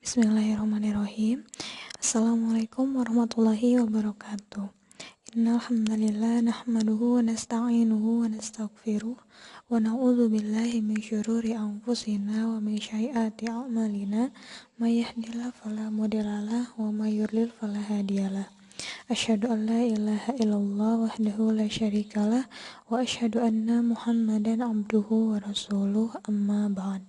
Bismillahirrahmanirrahim. Assalamualaikum warahmatullahi wabarakatuh. Innal hamdalillah nahmaduhu wa nasta'inuhu wa nastaghfiruh wa na'udzu billahi min syururi anfusina wa min sayyiati a'malina may yahdihillahu fala mudhillalah wa may yudlil fala hadiyalah. Asyhadu an la ilaha illallah wahdahu la syarikalah wa asyhadu anna Muhammadan abduhu wa rasuluh amma ba'd.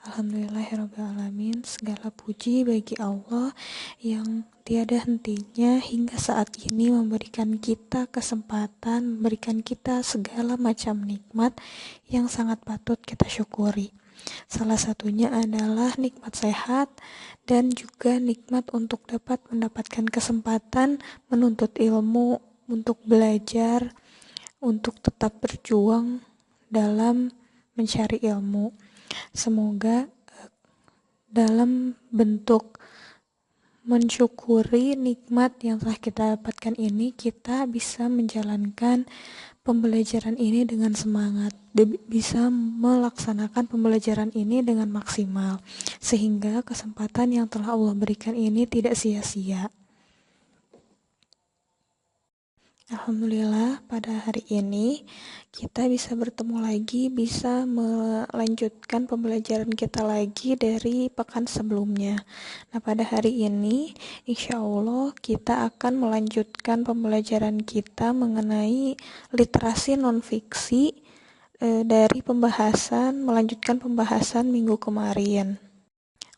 Alhamdulillahirrabbilalamin. Segala puji bagi Allah yang tiada hentinya hingga saat ini memberikan kita kesempatan, memberikan kita segala macam nikmat yang sangat patut kita syukuri. Salah satunya adalah nikmat sehat dan juga nikmat untuk dapat mendapatkan kesempatan menuntut ilmu, untuk belajar, untuk tetap berjuang dalam mencari ilmu. Semoga dalam bentuk mensyukuri nikmat yang telah kita dapatkan ini, kita bisa menjalankan pembelajaran ini dengan semangat, bisa melaksanakan pembelajaran ini dengan maksimal, sehingga kesempatan yang telah Allah berikan ini tidak sia-sia. Alhamdulillah, pada hari ini kita bisa bertemu lagi, bisa melanjutkan pembelajaran kita lagi dari pekan sebelumnya. Nah, pada hari ini insya Allah kita akan melanjutkan pembelajaran kita mengenai literasi non-fiksi dari melanjutkan pembahasan minggu kemarin.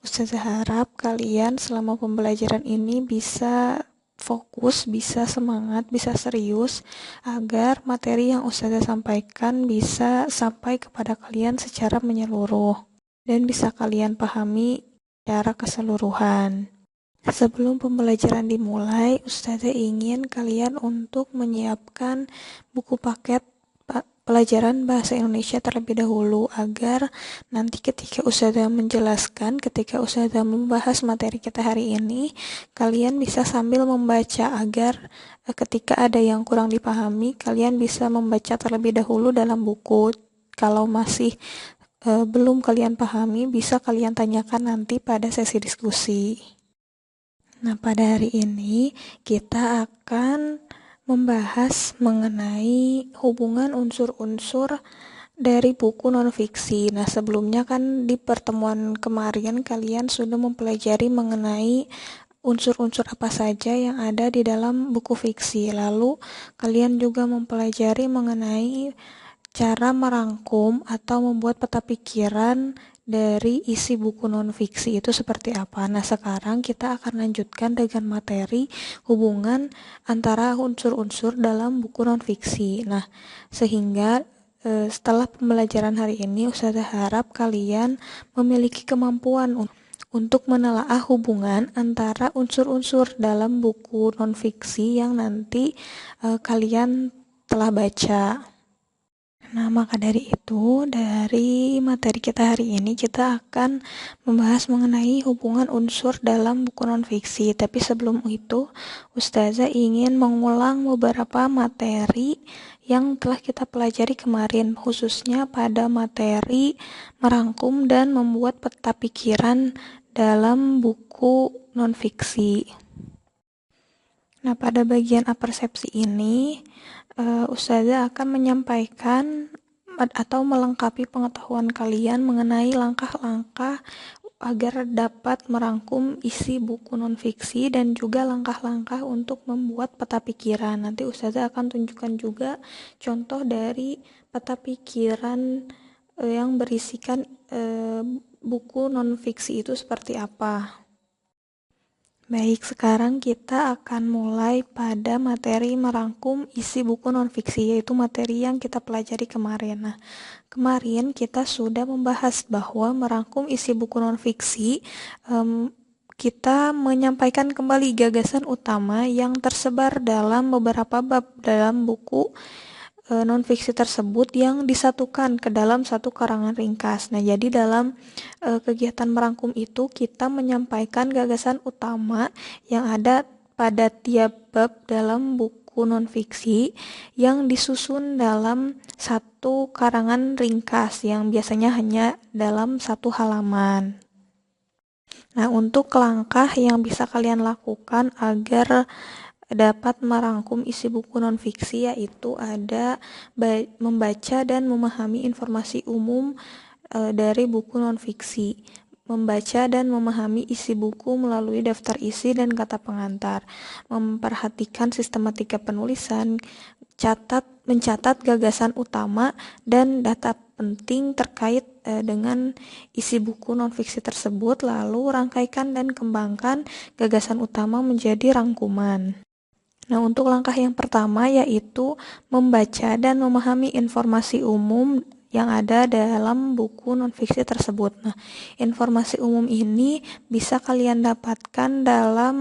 Ustazah harap kalian selama pembelajaran ini bisa fokus, bisa semangat, bisa serius agar materi yang Ustazah sampaikan bisa sampai kepada kalian secara menyeluruh dan bisa kalian pahami secara keseluruhan. Sebelum pembelajaran dimulai, Ustazah ingin kalian untuk menyiapkan buku paket pelajaran bahasa Indonesia terlebih dahulu agar nanti ketika Ustazah menjelaskan, ketika Ustazah membahas materi kita hari ini, kalian bisa sambil membaca agar ketika ada yang kurang dipahami, kalian bisa membaca terlebih dahulu dalam buku. Kalau masih belum kalian pahami, bisa kalian tanyakan nanti pada sesi diskusi. Nah, pada hari ini kita akan membahas mengenai hubungan unsur-unsur dari buku non-fiksi. Nah, sebelumnya kan di pertemuan kemarin kalian sudah mempelajari mengenai unsur-unsur apa saja yang ada di dalam buku fiksi. Lalu kalian juga mempelajari mengenai cara merangkum atau membuat peta pikiran dari isi buku non-fiksi itu seperti apa. Nah, sekarang kita akan lanjutkan dengan materi hubungan antara unsur-unsur dalam buku non-fiksi. Nah, sehingga setelah pembelajaran hari ini, Ustazah harap kalian memiliki kemampuan untuk menelaah hubungan antara unsur-unsur dalam buku non-fiksi yang nanti kalian telah baca. Nah, maka dari itu, dari materi kita hari ini, kita akan membahas mengenai hubungan unsur dalam buku non-fiksi. Tapi sebelum itu, Ustazah ingin mengulang beberapa materi yang telah kita pelajari kemarin, khususnya pada materi merangkum dan membuat peta pikiran dalam buku non-fiksi. Nah, pada bagian apersepsi ini, Ustazah akan menyampaikan atau melengkapi pengetahuan kalian mengenai langkah-langkah agar dapat merangkum isi buku non-fiksi dan juga langkah-langkah untuk membuat peta pikiran. Nanti Ustazah akan tunjukkan juga contoh dari peta pikiran yang berisikan buku non-fiksi itu seperti apa. Baik, sekarang kita akan mulai pada materi merangkum isi buku non-fiksi, yaitu materi yang kita pelajari kemarin. Nah, kemarin kita sudah membahas bahwa merangkum isi buku non-fiksi, kita menyampaikan kembali gagasan utama yang tersebar dalam beberapa bab dalam buku non-fiksi tersebut yang disatukan ke dalam satu karangan ringkas. Nah, jadi dalam kegiatan merangkum itu kita menyampaikan gagasan utama yang ada pada tiap bab dalam buku non-fiksi yang disusun dalam satu karangan ringkas yang biasanya hanya dalam satu halaman. Nah, untuk langkah yang bisa kalian lakukan agar dapat merangkum isi buku non-fiksi yaitu ada membaca dan memahami informasi umum dari buku non-fiksi, membaca dan memahami isi buku melalui daftar isi dan kata pengantar, memperhatikan sistematika penulisan, mencatat gagasan utama dan data penting terkait dengan isi buku non-fiksi tersebut, lalu rangkaikan dan kembangkan gagasan utama menjadi rangkuman. Nah, untuk langkah yang pertama yaitu membaca dan memahami informasi umum yang ada dalam buku non-fiksi tersebut. Nah, informasi umum ini bisa kalian dapatkan dalam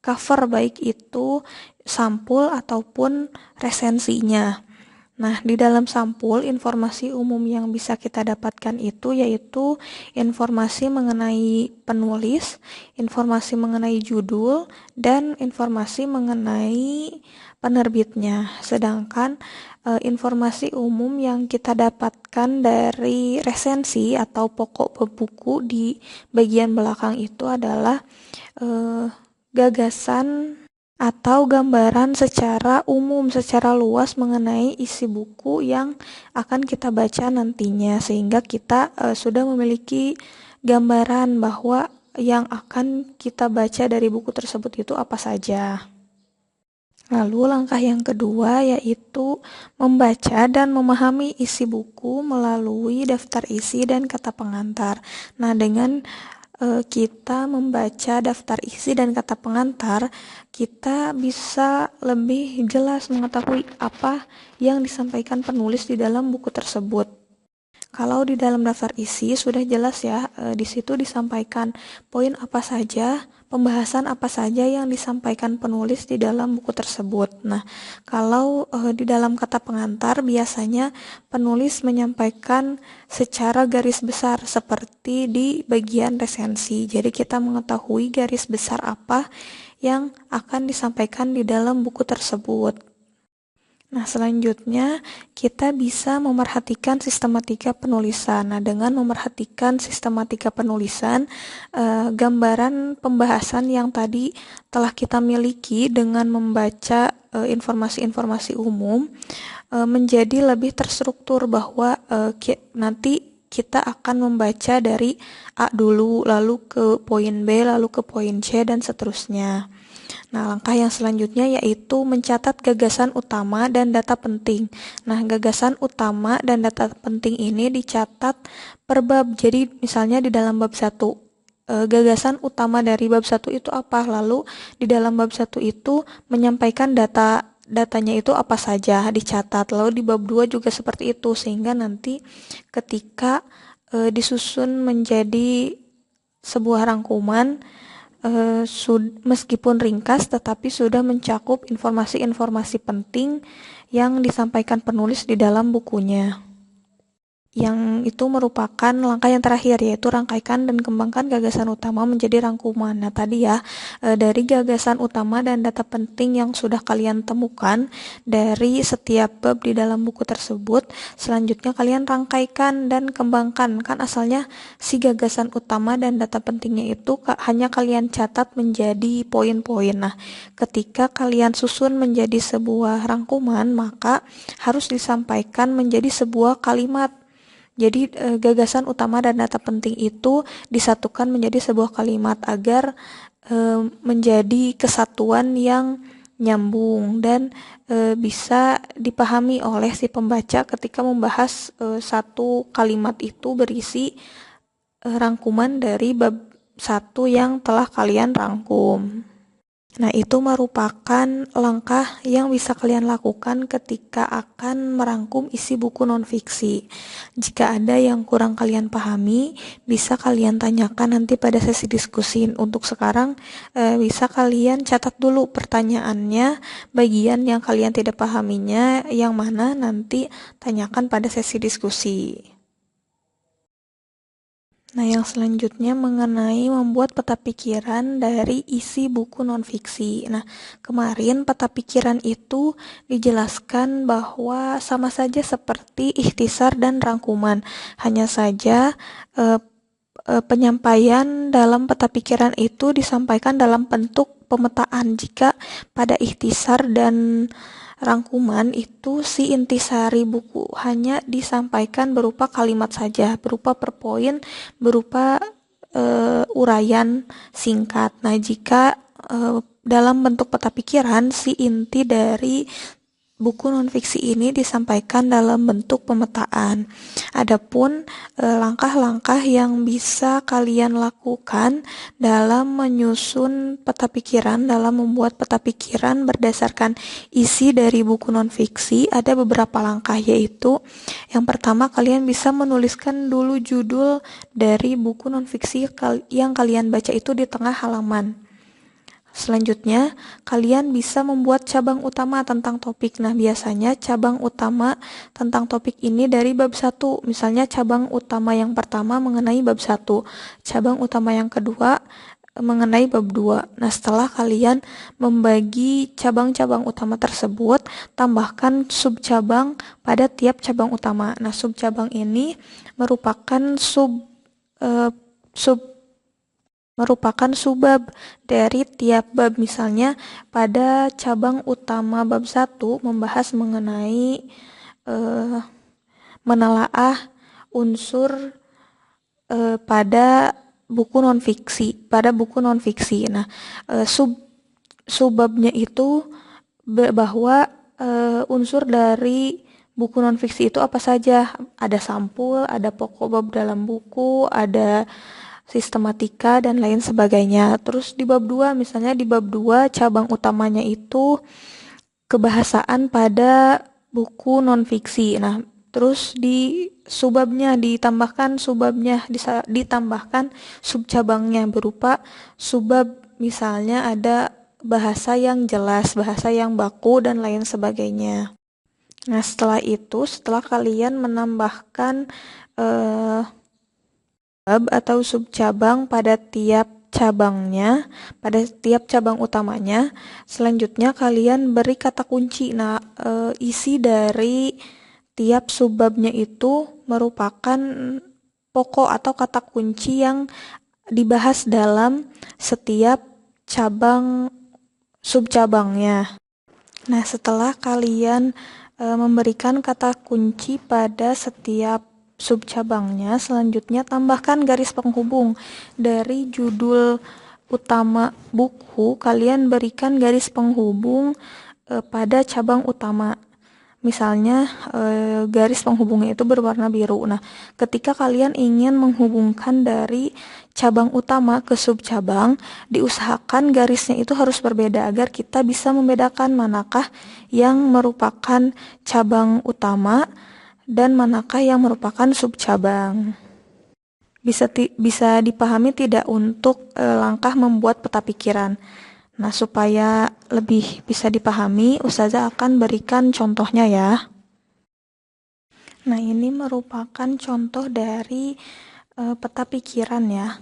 cover, baik itu sampul ataupun resensinya. Nah, di dalam sampul, informasi umum yang bisa kita dapatkan itu yaitu informasi mengenai penulis, informasi mengenai judul, dan informasi mengenai penerbitnya. Sedangkan informasi umum yang kita dapatkan dari resensi atau pokok buku di bagian belakang itu adalah gagasan atau gambaran secara umum, secara luas mengenai isi buku yang akan kita baca nantinya, sehingga kita sudah memiliki gambaran bahwa yang akan kita baca dari buku tersebut itu apa saja. Lalu langkah yang kedua yaitu membaca dan memahami isi buku melalui daftar isi dan kata pengantar. Nah, dengan kita membaca daftar isi dan kata pengantar, kita bisa lebih jelas mengetahui apa yang disampaikan penulis di dalam buku tersebut. Kalau di dalam daftar isi sudah jelas ya, di situ disampaikan poin apa saja, pembahasan apa saja yang disampaikan penulis di dalam buku tersebut. Nah, kalau di dalam kata pengantar biasanya penulis menyampaikan secara garis besar seperti di bagian resensi. Jadi kita mengetahui garis besar apa yang akan disampaikan di dalam buku tersebut. Nah, selanjutnya kita bisa memerhatikan sistematika penulisan. Nah, dengan memerhatikan sistematika penulisan, gambaran pembahasan yang tadi telah kita miliki dengan membaca informasi-informasi umum menjadi lebih terstruktur bahwa nanti kita akan membaca dari A dulu, lalu ke poin B, lalu ke poin C, dan seterusnya. Nah, langkah yang selanjutnya yaitu mencatat gagasan utama dan data penting. Nah, gagasan utama dan data penting ini dicatat per bab. Jadi, misalnya di dalam bab 1, gagasan utama dari bab 1 itu apa? Lalu, di dalam bab 1 itu menyampaikan datanya itu apa saja, dicatat. Lalu di bab 2 juga seperti itu, sehingga nanti ketika disusun menjadi sebuah rangkuman, meskipun ringkas tetapi sudah mencakup informasi-informasi penting yang disampaikan penulis di dalam bukunya. Yang itu merupakan langkah yang terakhir, yaitu rangkaikan dan kembangkan gagasan utama menjadi rangkuman. Nah, tadi ya, dari gagasan utama dan data penting yang sudah kalian temukan dari setiap bab di dalam buku tersebut, selanjutnya kalian rangkaikan dan kembangkan. Kan asalnya si gagasan utama dan data pentingnya itu hanya kalian catat menjadi poin-poin. Nah, ketika kalian susun menjadi sebuah rangkuman, maka harus disampaikan menjadi sebuah kalimat. Jadi gagasan utama dan data penting itu disatukan menjadi sebuah kalimat agar menjadi kesatuan yang nyambung dan bisa dipahami oleh si pembaca ketika membahas satu kalimat itu berisi rangkuman dari bab 1 yang telah kalian rangkum. Nah, itu merupakan langkah yang bisa kalian lakukan ketika akan merangkum isi buku non-fiksi. Jika ada yang kurang kalian pahami, bisa kalian tanyakan nanti pada sesi diskusi. Untuk sekarang, bisa kalian catat dulu pertanyaannya, bagian yang kalian tidak pahaminya, yang mana nanti tanyakan pada sesi diskusi. Nah, yang selanjutnya mengenai membuat peta pikiran dari isi buku non-fiksi. Nah, kemarin peta pikiran itu dijelaskan bahwa sama saja seperti ikhtisar dan rangkuman. Hanya saja penyampaian dalam peta pikiran itu disampaikan dalam bentuk pemetaan. Jika pada ikhtisar dan rangkuman itu si intisari buku hanya disampaikan berupa kalimat saja, berupa per poin, berupa uraian singkat. Nah, jika dalam bentuk peta pikiran, si inti dari buku nonfiksi ini disampaikan dalam bentuk pemetaan. Adapun langkah-langkah yang bisa kalian lakukan dalam menyusun peta pikiran, dalam membuat peta pikiran berdasarkan isi dari buku nonfiksi, ada beberapa langkah, yaitu yang pertama, kalian bisa menuliskan dulu judul dari buku nonfiksi yang kalian baca itu di tengah halaman. Selanjutnya, kalian bisa membuat cabang utama tentang topik. Nah, biasanya cabang utama tentang topik ini dari bab 1. Misalnya cabang utama yang pertama mengenai bab 1, cabang utama yang kedua mengenai bab 2. Nah, setelah kalian membagi cabang-cabang utama tersebut, tambahkan subcabang pada tiap cabang utama. Nah, subcabang ini merupakan merupakan subbab dari tiap bab. Misalnya pada cabang utama bab 1 membahas mengenai menelaah unsur pada buku nonfiksi. Nah, subbabnya itu bahwa unsur dari buku nonfiksi itu apa saja. Ada sampul, ada pokok bab dalam buku, ada sistematika, dan lain sebagainya. Terus di bab 2, misalnya di bab 2 cabang utamanya itu kebahasaan pada buku nonfiksi. Nah, terus di ditambahkan subcabangnya berupa subbab, misalnya ada bahasa yang jelas, bahasa yang baku, dan lain sebagainya. Nah, setelah kalian menambahkan bab atau subcabang pada tiap cabangnya, pada tiap cabang utamanya, selanjutnya kalian beri kata kunci. Nah, isi dari tiap subbabnya itu merupakan pokok atau kata kunci yang dibahas dalam setiap cabang subcabangnya. Nah, setelah kalian memberikan kata kunci pada setiap subcabangnya, selanjutnya tambahkan garis penghubung. Dari judul utama buku, kalian berikan garis penghubung pada cabang utama. Misalnya garis penghubungnya itu berwarna biru. Nah, ketika kalian ingin menghubungkan dari cabang utama ke subcabang, diusahakan garisnya itu harus berbeda agar kita bisa membedakan manakah yang merupakan cabang utama dan manakah yang merupakan subcabang. Bisa dipahami tidak untuk langkah membuat peta pikiran? Nah, supaya lebih bisa dipahami, Ustazah akan berikan contohnya ya. Nah, ini merupakan contoh dari peta pikiran ya.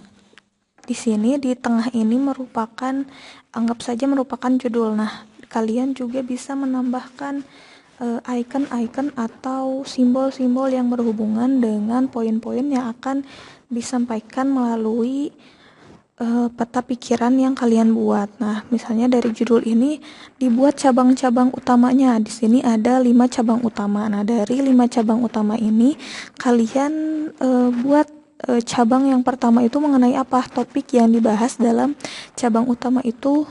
Di sini di tengah ini anggap saja merupakan judul. Nah, kalian juga bisa menambahkan icon-icon atau simbol-simbol yang berhubungan dengan poin-poin yang akan disampaikan melalui peta pikiran yang kalian buat. Nah, misalnya dari judul ini dibuat cabang-cabang utamanya. Di sini ada 5 cabang utama. Nah, dari 5 cabang utama ini kalian buat cabang yang pertama itu mengenai apa, topik yang dibahas dalam cabang utama itu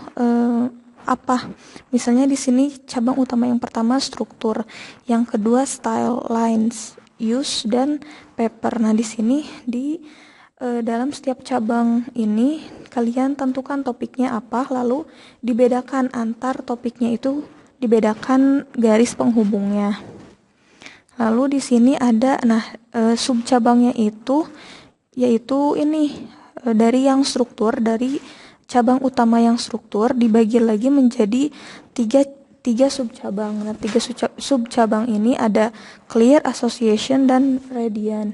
apa. Misalnya di sini cabang utama yang pertama struktur, yang kedua style, lines, use, dan paper. Nah, di sini dalam setiap cabang ini kalian tentukan topiknya apa, lalu dibedakan antar topiknya itu, dibedakan garis penghubungnya. Lalu di sini ada subcabangnya itu yaitu ini dari yang struktur, dari cabang utama yang struktur dibagi lagi menjadi tiga subcabang. Nah, 3 subcabang ini ada clear, association, dan radiant.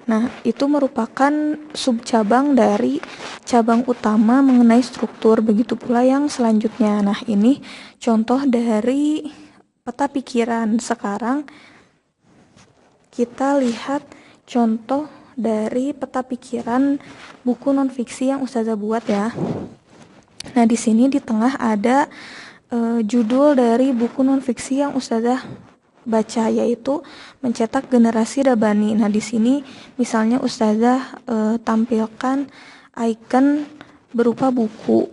Nah, itu merupakan subcabang dari cabang utama mengenai struktur. Begitu pula yang selanjutnya. Nah, ini contoh dari peta pikiran. Sekarang kita lihat contoh dari peta pikiran buku non-fiksi yang Ustazah buat ya. Nah, di sini di tengah ada judul dari buku non-fiksi yang Ustazah baca, yaitu Mencetak Generasi Rabani. Nah, di sini misalnya Ustazah tampilkan icon berupa buku.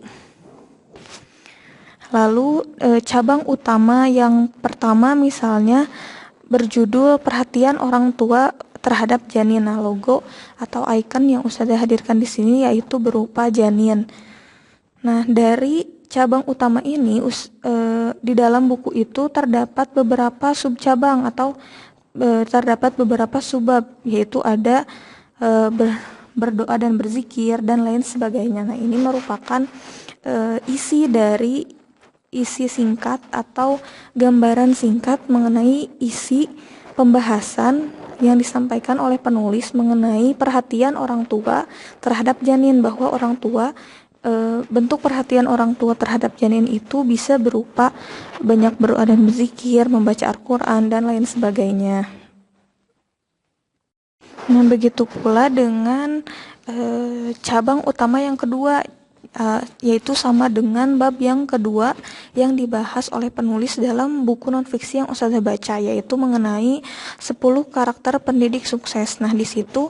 Lalu cabang utama yang pertama misalnya berjudul Perhatian Orang Tua Terhadap Janin. Nah, logo atau icon yang Ustazah hadirkan di sini yaitu berupa janin. Nah, dari cabang utama ini di dalam buku itu terdapat beberapa subcabang atau terdapat beberapa subbab, yaitu ada berdoa dan berzikir dan lain sebagainya. Nah, ini merupakan isi singkat atau gambaran singkat mengenai isi pembahasan yang disampaikan oleh penulis mengenai perhatian orang tua terhadap janin, bahwa orang tua bentuk perhatian orang tua terhadap janin itu bisa berupa banyak berdoa dan berzikir, membaca Al-Quran, dan lain sebagainya. Nah, begitu pula dengan cabang utama yang kedua, yaitu sama dengan bab yang kedua yang dibahas oleh penulis dalam buku non-fiksi yang Ustazah baca, yaitu mengenai 10 karakter pendidik sukses. Nah, di situ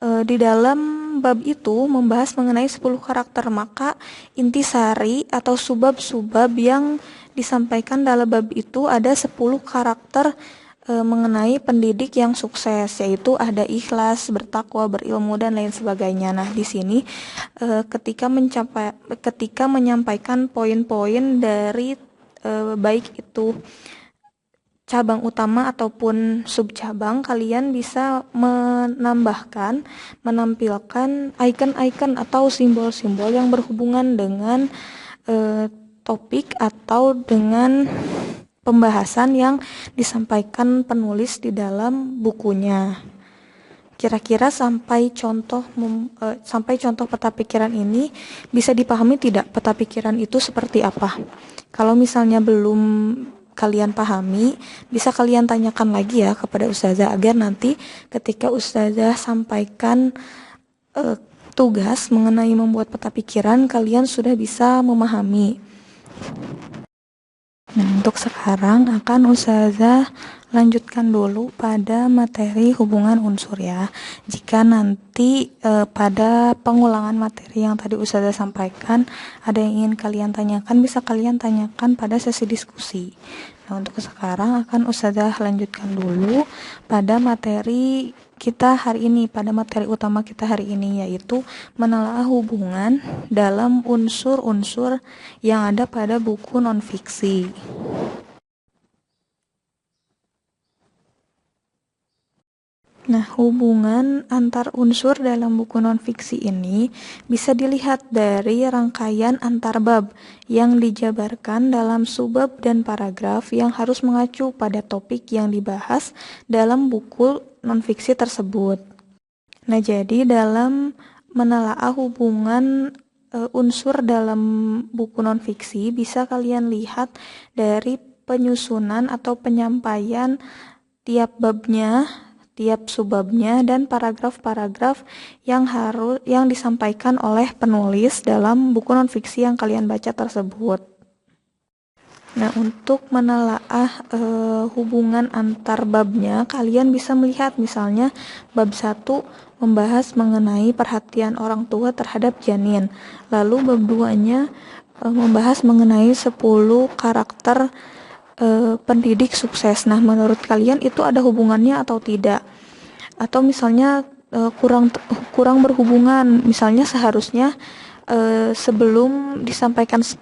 di dalam bab itu membahas mengenai 10 karakter, maka intisari atau subab-subab yang disampaikan dalam bab itu ada 10 karakter mengenai pendidik yang sukses, yaitu ada ikhlas, bertakwa, berilmu, dan lain sebagainya. Nah, di sini ketika menyampaikan poin-poin dari baik itu cabang utama ataupun subcabang, kalian bisa menampilkan icon-icon atau simbol-simbol yang berhubungan dengan topik atau dengan pembahasan yang disampaikan penulis di dalam bukunya. Kira-kira sampai contoh peta pikiran ini bisa dipahami tidak peta pikiran itu seperti apa? Kalau misalnya belum kalian pahami, bisa kalian tanyakan lagi ya kepada Ustazah, agar nanti ketika Ustazah sampaikan tugas mengenai membuat peta pikiran, kalian sudah bisa memahami. Nah, untuk sekarang akan Ustazah lanjutkan dulu pada materi hubungan unsur ya. Jika nanti pada pengulangan materi yang tadi Ustazah sampaikan ada yang ingin kalian tanyakan, bisa kalian tanyakan pada sesi diskusi. Nah, untuk sekarang akan Ustazah lanjutkan dulu pada materi kita hari ini, pada materi utama kita hari ini, yaitu menelaah hubungan dalam unsur-unsur yang ada pada buku non-fiksi. Nah, hubungan antar unsur dalam buku non-fiksi ini bisa dilihat dari rangkaian antar bab yang dijabarkan dalam subbab dan paragraf yang harus mengacu pada topik yang dibahas dalam buku non-fiksi tersebut. Nah, jadi dalam menelaah hubungan unsur dalam buku non-fiksi bisa kalian lihat dari penyusunan atau penyampaian tiap babnya, tiap subbabnya, dan paragraf-paragraf yang disampaikan oleh penulis dalam buku non-fiksi yang kalian baca tersebut. Nah, untuk menelaah hubungan antar babnya, kalian bisa melihat misalnya bab 1 membahas mengenai perhatian orang tua terhadap janin. Lalu bab 2-nya membahas mengenai 10 karakter pendidik sukses. Nah, menurut kalian itu ada hubungannya atau tidak? Atau misalnya kurang berhubungan, misalnya seharusnya sebelum disampaikan 10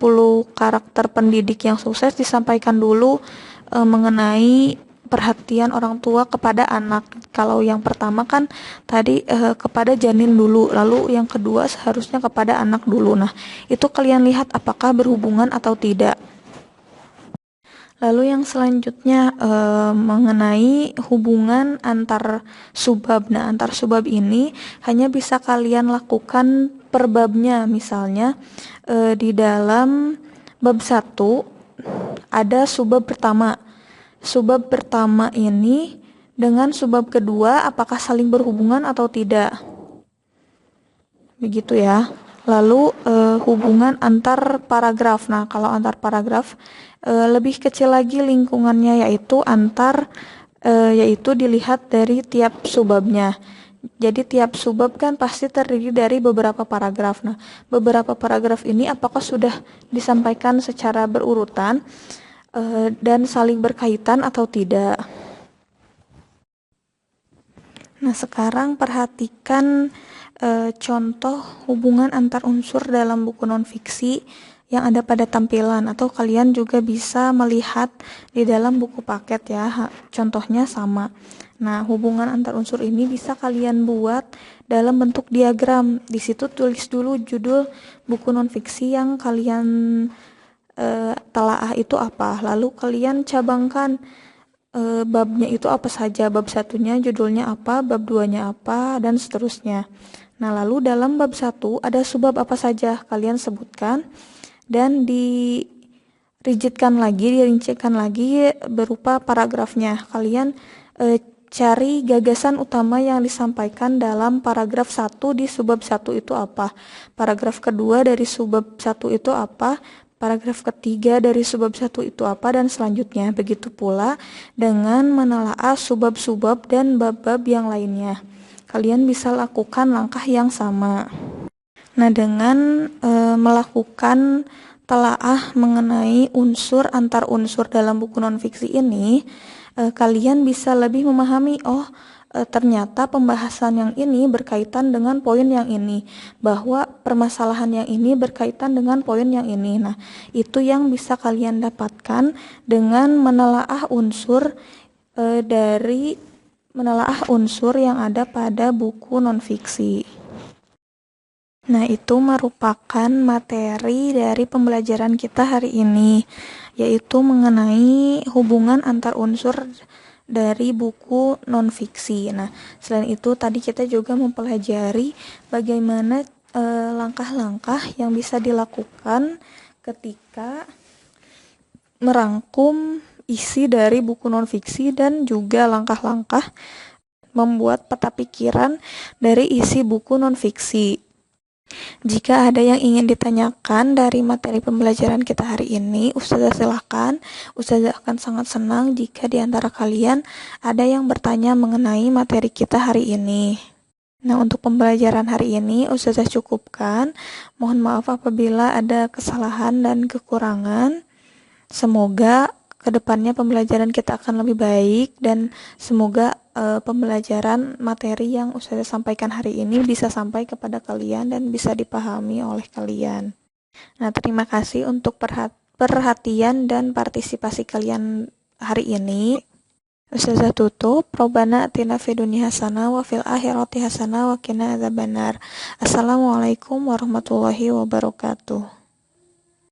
karakter pendidik yang sukses, disampaikan dulu mengenai perhatian orang tua kepada anak. Kalau yang pertama kan tadi kepada janin dulu, lalu yang kedua seharusnya kepada anak dulu. Nah, itu kalian lihat apakah berhubungan atau tidak. Lalu yang selanjutnya mengenai hubungan antar subbab. Nah, antar subbab ini hanya bisa kalian lakukan per babnya. Misalnya di dalam bab 1 ada subbab pertama. Subbab pertama ini dengan subbab kedua apakah saling berhubungan atau tidak. Begitu ya. Lalu hubungan antar paragraf. Nah, kalau antar paragraf lebih kecil lagi lingkungannya, yaitu dilihat dari tiap subbabnya. Jadi tiap subbab kan pasti terdiri dari beberapa paragraf. Nah, beberapa paragraf ini apakah sudah disampaikan secara berurutan dan saling berkaitan atau tidak. Nah, sekarang perhatikan contoh hubungan antar unsur dalam buku nonfiksi yang ada pada tampilan, atau kalian juga bisa melihat di dalam buku paket ya. Contohnya sama. Nah, hubungan antar unsur ini bisa kalian buat dalam bentuk diagram. Di situ tulis dulu judul buku nonfiksi yang kalian telaah itu apa. Lalu kalian cabangkan babnya itu apa saja. Bab satunya judulnya apa, bab duanya apa, dan seterusnya. Nah, lalu dalam bab 1 ada subbab apa saja, kalian sebutkan dan dirincikan lagi berupa paragrafnya. Kalian cari gagasan utama yang disampaikan dalam paragraf 1 di subbab 1 itu apa, paragraf kedua dari subbab 1 itu apa, paragraf ketiga dari subbab 1 itu apa, dan selanjutnya. Begitu pula dengan menelaah subbab-subbab dan bab-bab yang lainnya. Kalian bisa lakukan langkah yang sama. Nah, dengan melakukan telaah mengenai unsur antar unsur dalam buku nonfiksi ini, kalian bisa lebih memahami, ternyata pembahasan yang ini berkaitan dengan poin yang ini, bahwa permasalahan yang ini berkaitan dengan poin yang ini. Nah, itu yang bisa kalian dapatkan dengan menelaah unsur yang ada pada buku nonfiksi. Nah, itu merupakan materi dari pembelajaran kita hari ini, yaitu mengenai hubungan antar unsur dari buku nonfiksi. Nah, selain itu tadi kita juga mempelajari bagaimana langkah-langkah yang bisa dilakukan ketika merangkum isi dari buku nonfiksi dan juga langkah-langkah membuat peta pikiran dari isi buku nonfiksi. Jika ada yang ingin ditanyakan dari materi pembelajaran kita hari ini, Ustazah silahkan. Ustazah akan sangat senang jika di antara kalian ada yang bertanya mengenai materi kita hari ini. Nah, untuk pembelajaran hari ini Ustazah cukupkan. Mohon maaf apabila ada kesalahan dan kekurangan. Semoga kedepannya pembelajaran kita akan lebih baik, dan semoga pembelajaran materi yang Ustazah sampaikan hari ini bisa sampai kepada kalian dan bisa dipahami oleh kalian. Nah, terima kasih untuk perhatian dan partisipasi kalian hari ini. Ustazah tutup. Robbana atina fid dunya hasanah wa fil akhirati hasanah wa qina adzabannar. Assalamualaikum warahmatullahi wabarakatuh.